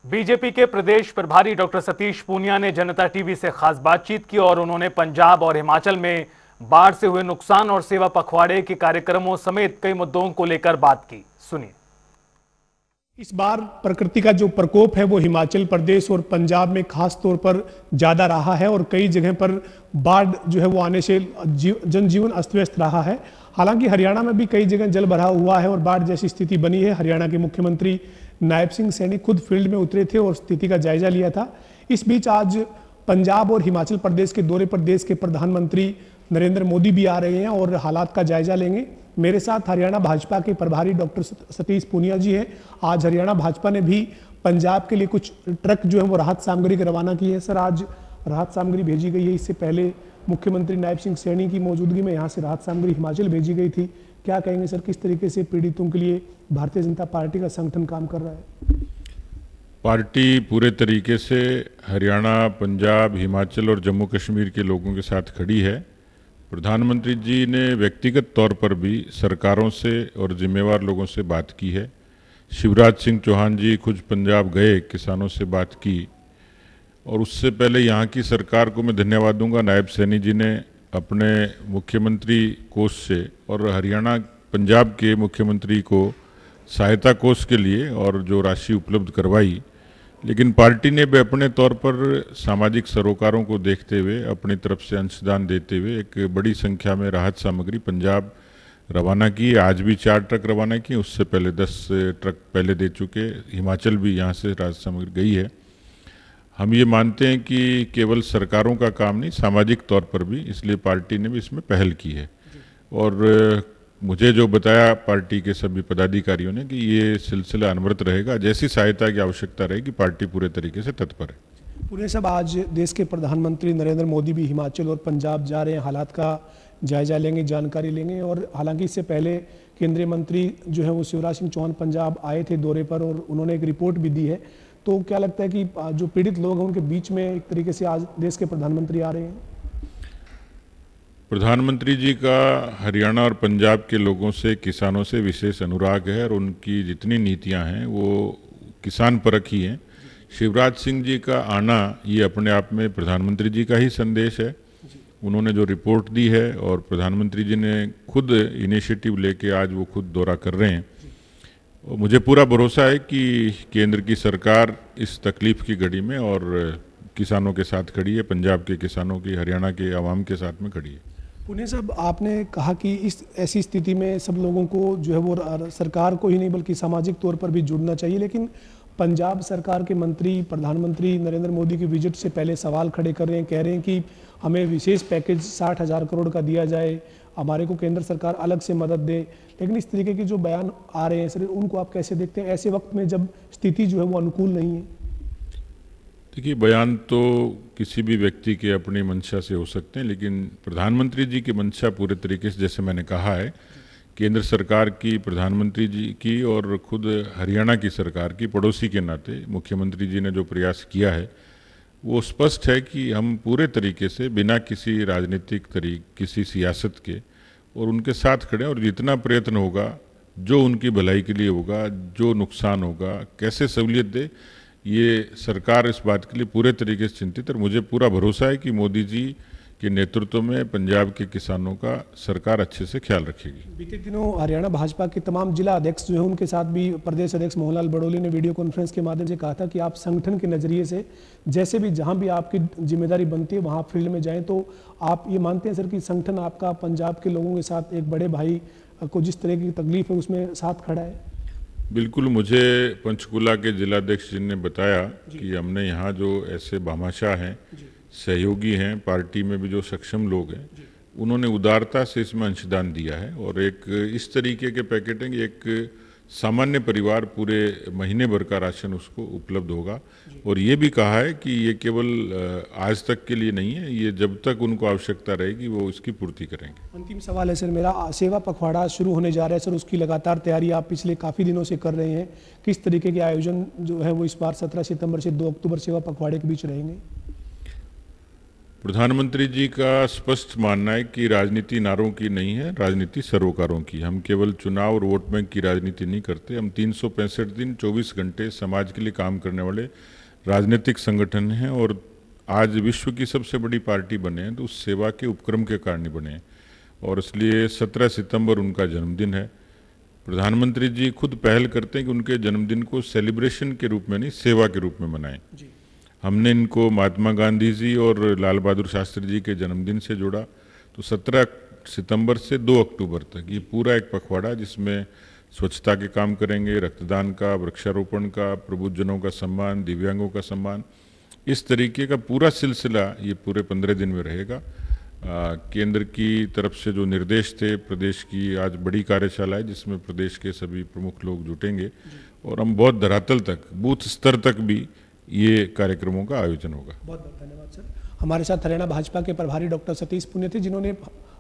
BJP के प्रदेश प्रभारी doctor Satish Poonia ने जनता टीवी से खास बातचीत की और उन्होंने पंजाब और हिमाचल में बाढ़ से हुए नुकसान और सेवा पखवाड़े के कार्यक्रमों समेत कई मुद्दों को लेकर बात की। सुनिए। इस बार प्रकृति का जो प्रकोप है वो हिमाचल प्रदेश और पंजाब में खास तौर पर ज़्यादा रहा है और कई जगह पर बाढ़ जो है वो आने से जनजीवन अस्त व्यस्त रहा है। हालांकि हरियाणा में भी कई जगह जल भराव हुआ है और बाढ़ जैसी स्थिति बनी है। हरियाणा के मुख्यमंत्री नायब सिंह सैनी खुद फील्ड में उतरे थे और स्थिति का जायजा लिया था। इस बीच आज पंजाब और हिमाचल प्रदेश के दौरे पर देश के प्रधानमंत्री नरेंद्र मोदी भी आ रहे हैं और हालात का जायजा लेंगे। मेरे साथ हरियाणा भाजपा के प्रभारी डॉक्टर सतीश पूनिया जी हैं। आज हरियाणा भाजपा ने भी पंजाब के लिए कुछ ट्रक जो है वो राहत सामग्री की रवाना की है। सर, आज राहत सामग्री भेजी गई है। इससे पहले मुख्यमंत्री नायब सिंह सैनी की मौजूदगी में यहाँ से राहत सामग्री हिमाचल भेजी गई थी। क्या कहेंगे सर, किस तरीके से पीड़ितों के लिए भारतीय जनता पार्टी का संगठन काम कर रहा है? पार्टी पूरे तरीके से हरियाणा, पंजाब, हिमाचल और जम्मू कश्मीर के लोगों के साथ खड़ी है। प्रधानमंत्री जी ने व्यक्तिगत तौर पर भी सरकारों से और जिम्मेवार लोगों से बात की है। शिवराज सिंह चौहान जी खुद पंजाब गए, किसानों से बात की और उससे पहले यहाँ की सरकार को मैं धन्यवाद दूंगा। नायब सैनी जी ने अपने मुख्यमंत्री कोष से और हरियाणा पंजाब के मुख्यमंत्री को सहायता कोष के लिए और जो राशि उपलब्ध करवाई। लेकिन पार्टी ने भी अपने तौर पर सामाजिक सरोकारों को देखते हुए अपनी तरफ से अंशदान देते हुए एक बड़ी संख्या में राहत सामग्री पंजाब रवाना की। आज भी 4 ट्रक रवाना की, उससे पहले 10 ट्रक पहले दे चुके। हिमाचल भी यहाँ से राहत सामग्री गई है। हम ये मानते हैं कि केवल सरकारों का काम नहीं, सामाजिक तौर पर भी, इसलिए पार्टी ने भी इसमें पहल की है। और मुझे जो बताया पार्टी के सभी पदाधिकारियों ने कि ये सिलसिला अनवरत रहेगा। जैसी सहायता की आवश्यकता रहेगी पार्टी पूरे तरीके से तत्पर है। पूरे सब आज देश के प्रधानमंत्री नरेंद्र मोदी भी हिमाचल और पंजाब जा रहे हैं, हालात का जायजा लेंगे, जानकारी लेंगे। और हालांकि इससे पहले केंद्रीय मंत्री जो है वो शिवराज सिंह चौहान पंजाब आए थे दौरे पर और उन्होंने एक रिपोर्ट भी दी है। तो क्या लगता है कि जो पीड़ित लोग हैं उनके बीच में एक तरीके से आज देश के प्रधानमंत्री आ रहे हैं? प्रधानमंत्री जी का हरियाणा और पंजाब के लोगों से, किसानों से विशेष अनुराग है और उनकी जितनी नीतियां हैं वो किसान परख ही हैं। शिवराज सिंह जी का आना ये अपने आप में प्रधानमंत्री जी का ही संदेश है। उन्होंने जो रिपोर्ट दी है और प्रधानमंत्री जी ने खुद इनिशिएटिव लेके आज वो खुद दौरा कर रहे हैं। और मुझे पूरा भरोसा है कि केंद्र की सरकार इस तकलीफ की घड़ी में और किसानों के साथ खड़ी है, पंजाब के किसानों की, हरियाणा के आवाम के साथ में खड़ी है। पुणे साहब, आपने कहा कि इस ऐसी स्थिति में सब लोगों को जो है वो सरकार को ही नहीं बल्कि सामाजिक तौर पर भी जुड़ना चाहिए। लेकिन पंजाब सरकार के मंत्री प्रधानमंत्री नरेंद्र मोदी की विजिट से पहले सवाल खड़े कर रहे हैं, कह रहे हैं कि हमें विशेष पैकेज 60,000 करोड़ का दिया जाए, हमारे को केंद्र सरकार अलग से मदद दे। लेकिन इस तरीके के जो बयान आ रहे हैं सर, उनको आप कैसे देखते हैं ऐसे वक्त में जब स्थिति जो है वो अनुकूल नहीं है? देखिए, बयान तो किसी भी व्यक्ति के अपनी मंशा से हो सकते हैं, लेकिन प्रधानमंत्री जी की मंशा पूरे तरीके से, जैसे मैंने कहा है, केंद्र सरकार की, प्रधानमंत्री जी की और खुद हरियाणा की सरकार की पड़ोसी के नाते मुख्यमंत्री जी ने जो प्रयास किया है वो स्पष्ट है कि हम पूरे तरीके से बिना किसी राजनीतिक किसी सियासत के और उनके साथ खड़े हैं। और जितना प्रयत्न होगा, जो उनकी भलाई के लिए होगा, जो नुकसान होगा, कैसे सहूलियत दे, ये सरकार इस बात के लिए पूरे तरीके से चिंतित है। और मुझे पूरा भरोसा है कि मोदी जी के नेतृत्व में पंजाब के किसानों का सरकार अच्छे से ख्याल रखेगी। बीते दिनों हरियाणा भाजपा के तमाम जिला अध्यक्ष जो है उनके साथ भी प्रदेश अध्यक्ष मोहनलाल बड़ोली ने वीडियो कॉन्फ्रेंस के माध्यम से कहा था कि आप संगठन के नजरिए से जैसे भी जहां भी आपकी जिम्मेदारी बनती है वहां फील्ड में जाएं। तो आप ये मानते हैं सर कि संगठन आपका पंजाब के लोगों के साथ, एक बड़े भाई को जिस तरह की तकलीफ है उसमें साथ खड़ा है? बिल्कुल। मुझे पंचकुला के जिलाध्यक्ष जी ने बताया कि हमने यहाँ जो ऐसे भामाशाह हैं, सहयोगी हैं, पार्टी में भी जो सक्षम लोग हैं, उन्होंने उदारता से इसमें अंशदान दिया है। और एक इस तरीके के पैकेटिंग, एक सामान्य परिवार पूरे महीने भर का राशन उसको उपलब्ध होगा। और ये भी कहा है कि ये केवल आज तक के लिए नहीं है, ये जब तक उनको आवश्यकता रहेगी वो इसकी पूर्ति करेंगे। अंतिम सवाल है सर मेरा, सेवा पखवाड़ा शुरू होने जा रहा है सर, उसकी लगातार तैयारी आप पिछले काफ़ी दिनों से कर रहे हैं। किस तरीके के आयोजन जो है वो इस बार 17 सितंबर से 2 अक्टूबर सेवा पखवाड़े के बीच रहेंगे? प्रधानमंत्री जी का स्पष्ट मानना है कि राजनीति नारों की नहीं है, राजनीति सरोकारों की। हम केवल चुनाव और वोट बैंक की राजनीति नहीं करते। हम 365 दिन 24 घंटे समाज के लिए काम करने वाले राजनीतिक संगठन हैं और आज विश्व की सबसे बड़ी पार्टी बने हैं तो उस सेवा के उपक्रम के कारण ही बने हैं और इसलिए 17 सितंबर उनका जन्मदिन है। प्रधानमंत्री जी खुद पहल करते हैं कि उनके जन्मदिन को सेलिब्रेशन के रूप में नहीं, सेवा के रूप में मनाएं। हमने इनको महात्मा गांधी जी और लाल बहादुर शास्त्री जी के जन्मदिन से जोड़ा। तो 17 सितंबर से 2 अक्टूबर तक ये पूरा एक पखवाड़ा जिसमें स्वच्छता के काम करेंगे, रक्तदान का, वृक्षारोपण का, प्रबुद्धजनों का सम्मान, दिव्यांगों का सम्मान, इस तरीके का पूरा सिलसिला ये पूरे 15 दिन में रहेगा। केंद्र की तरफ से जो निर्देश थे, प्रदेश की आज बड़ी कार्यशाला है जिसमें प्रदेश के सभी प्रमुख लोग जुटेंगे और हम बहुत धरातल तक, बूथ स्तर तक भी ये कार्यक्रमों का आयोजन होगा। बहुत बहुत धन्यवाद सर। हमारे साथ हरियाणा भाजपा के प्रभारी डॉक्टर सतीश पुनिया थे जिन्होंने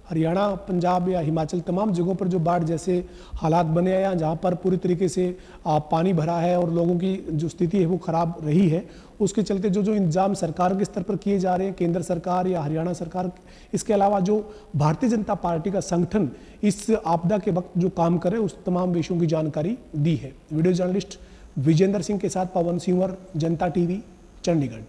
हरियाणा, पंजाब या हिमाचल तमाम जगहों पर जो बाढ़ जैसे हालात बने हैं या जहाँ पर पूरी तरीके से पानी भरा है और लोगों की जो स्थिति है वो खराब रही है, उसके चलते जो इंतजाम सरकार के स्तर पर किए जा रहे हैं, केंद्र सरकार या हरियाणा सरकार, इसके अलावा जो भारतीय जनता पार्टी का संगठन इस आपदा के वक्त जो काम करे उस तमाम विषयों की जानकारी दी है। वीडियो जर्नलिस्ट विजेंद्र सिंह के साथ पवन सिंह, जनता टीवी, चंडीगढ़।